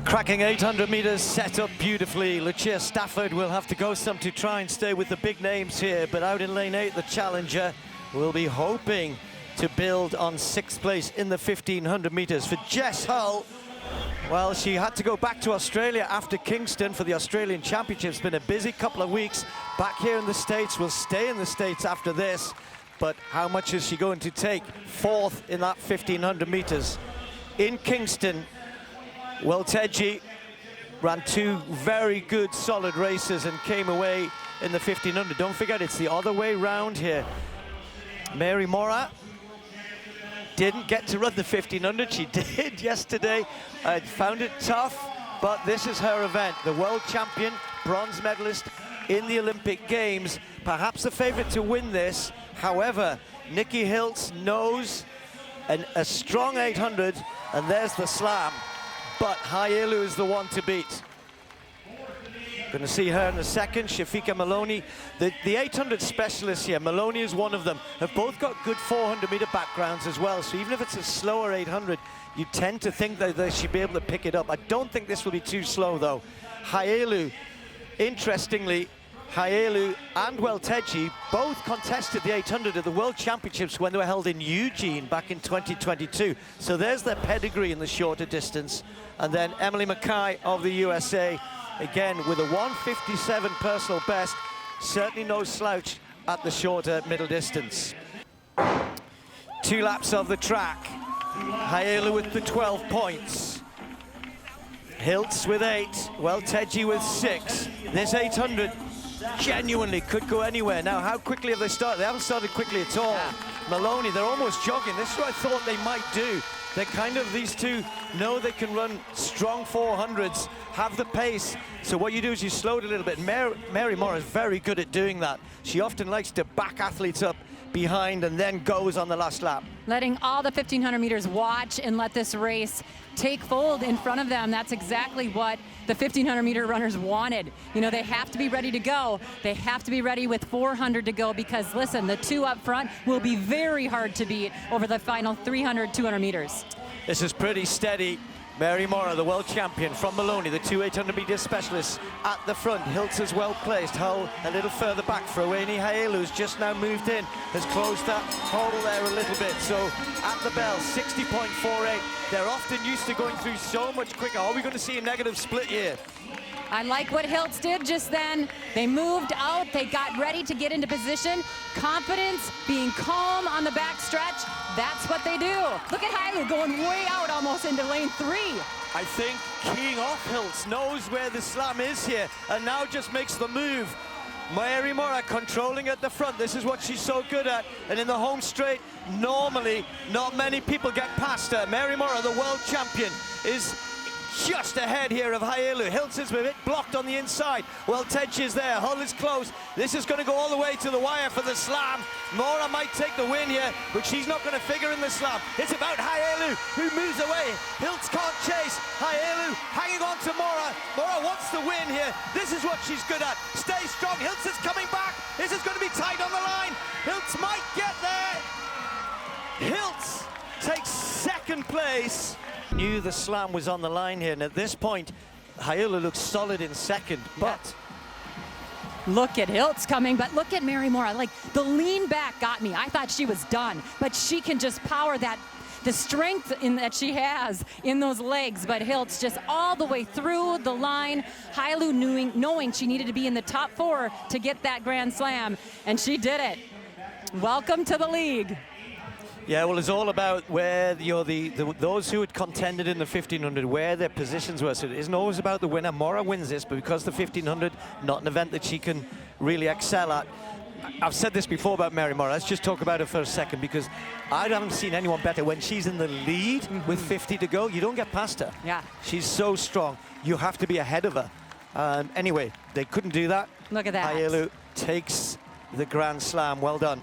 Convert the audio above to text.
Cracking 800 meters, set up beautifully. Lucia Stafford will have to go some to try and stay with the big names here, but out in lane 8, the challenger will be hoping to build on 6th place in the 1500 meters. For Jess Hull, well, she had to go back to Australia after Kingston for the Australian Championships. It's been a busy couple of weeks back here in the States. Will stay in the States after this, but how much is she going to take? 4th in that 1500 meters. In Kingston, Welteji ran 2 very good, solid races and came away in the 1500. Don't forget, it's the other way round here. Moraa didn't get to run the 1500. She did yesterday. I found it tough, but this is her event. The world champion, bronze medalist in the Olympic Games, perhaps the favorite to win this. However, Nikki Hiltz knows a strong 800, and there's the slam. But Hailu is the one to beat. Going to see her in a second. Shafiqua, Maloney. The 800 specialists here, Maloney is one of them, have both got good 400-meter backgrounds as well. So even if it's a slower 800, you tend to think that they should be able to pick it up. I don't think this will be too slow, though. Hailu, interestingly, Hailu and Welteji both contested the 800 at the World Championships when they were held in Eugene back in 2022. So there's their pedigree in the shorter distance. And then MacKay of the USA, again, with a 1:57 personal best, certainly no slouch at the shorter middle distance. 2 laps of the track. Hailu with the 12 points. Hiltz with 8, Welteji with 6. This 800 genuinely could go anywhere. Now, how quickly have they started? They haven't started quickly at all. Maloney, they're almost jogging. This is what I thought they might do. They're kind of, these two know they can run strong 400s, have the pace. So what you do is you slow it a little bit. Moraa is very good at doing that. She often likes to back athletes up behind and then goes on the last lap. Letting all the 1500 meters watch and let this race take fold in front of them. That's exactly what the 1500 meter runners wanted. You know, they have to be ready to go. They have to be ready with 400 to go because, listen, the 2 up front will be very hard to beat over the final 300, 200 meters. This is pretty steady. Moraa, the world champion from Maloney, the 2 800-meter specialists at the front. Hiltz is well placed. Hull a little further back. Freweyni, Hailu's just now moved in, has closed that hole there a little bit. So at the bell, 60.48. They're often used to going through so much quicker. Are we going to see a negative split here? I like what Hiltz did just then. They moved out, they got ready to get into position. Confidence, being calm on the back stretch, that's what they do. Look at Hailu going way out almost into lane 3. I think keying off Hiltz knows where the slam is here and now just makes the move. Moraa controlling at the front. This is what she's so good at. And in the home straight, normally not many people get past her. Moraa, the world champion, is just ahead here of Hailu. Hiltz is with it blocked on the inside. Welteji is there. Hull is close. This is going to go all the way to the wire for the slam. Moraa might take the win here, but she's not going to figure in the slam. It's about Hailu, who moves away. Hiltz can't chase. Hailu hanging on to Moraa. Moraa wants the win here. This is what she's good at. Stay strong. Hiltz is coming back. This is going to be tight on the line. Hiltz might get there. Hiltz takes 2nd place. Knew the slam was on the line here, and at this point, Hailu looks solid in 2nd, but... Look at Hiltz coming, but look at Moraa. Like, the lean back got me. I thought she was done, but she can just power that, the strength that she has in those legs, but Hiltz just all the way through the line. Hailu knowing she needed to be in the top 4 to get that Grand Slam, and she did it. Welcome to the league. Yeah, well, it's all about where those who had contended in the 1500, where their positions were. So it isn't always about the winner. Moraa wins this, but because the 1500, not an event that she can really excel at. I've said this before about Moraa. Let's just talk about her for a second, because I haven't seen anyone better. When she's in the lead with 50 to go, you don't get past her. Yeah. She's so strong. You have to be ahead of her. Anyway, they couldn't do that. Look at that. Hailu takes the Grand Slam. Well done.